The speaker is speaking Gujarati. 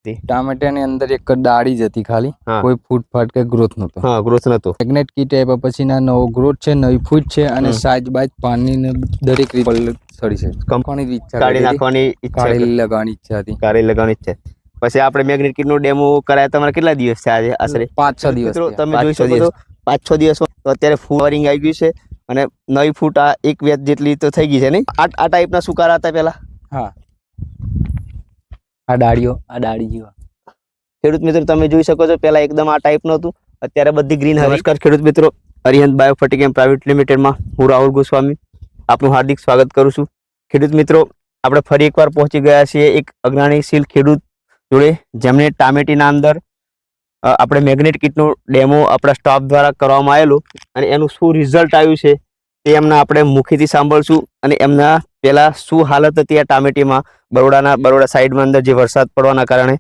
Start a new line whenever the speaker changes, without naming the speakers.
ટામેટાની અંદર એક ડાળી જ હતી ખાલી,
હા.
કોઈ ફૂટ ફાટ કે ગ્રોથ નતો.
હા, ગ્રોથ નતો.
મેગ્નેટ કીટ આપ્યા પછીના નવો ગ્રોથ છે, નવી ફૂટ છે અને સાઈઝ બાઈજ પાણી ને દરેક રીતે સડી છે. કંપની ઈચ્છા
કાઢી નાખવાની ઈચ્છા,
કાઢી લગાવવાની ઈચ્છા હતી.
કાઢી લગાવવાની ઈચ્છા. પછી આપણે મેગ્નેટ કીટ નો ડેમો કરાયા તમારે કેટલા દિવસ છે આજે? આશરે
5-6 દિવસ.
મિત્રો તમે જોઈ શકો છો 5-6 દિવસમાં તો અત્યારે ફૂવરિંગ આવી ગયું છે અને નવી ફૂટ આ એક વેચ જેટલી તો થઈ ગઈ છે નહીં? આ ટાઈપના સુકારા હતા પેલા.
હા, આ ડાળીઓ, આ ડાળી જેવા.
ખેડૂત મિત્રો તમે જોઈ શકો છો પેલા એકદમ આ ટાઈપ નું હતું, અત્યારે બધી ગ્રીન. નમસ્કાર ખેડૂત મિત્રો, અરિહંત બાયોફર્ટિક એન્ડ પ્રાઇવેટ લિમિટેડમાં હું રાહુલ ગોસ્વામી આપનું હાર્દિક સ્વાગત કરું છું. ખેડૂત મિત્રો, આપણે ફરી એકવાર પહોંચી ગયા છીએ એક અગ્રણીશીલ ખેડૂત જોડે, જેમને ટામેટીના અંદર આપણે મેગ્નેટ કીટનો ડેમો આપણા સ્ટાફ દ્વારા કરવામાં આવેલો અને એનું શું રિઝલ્ટ આવ્યું છે તે એમના આપણે મુખીથી સાંભળશું. અને એમના પહેલાં શું હાલત હતી આ ટામેટીમાં, બરોડા સાઈડમાં અંદર જે વરસાદ પડવાના કારણે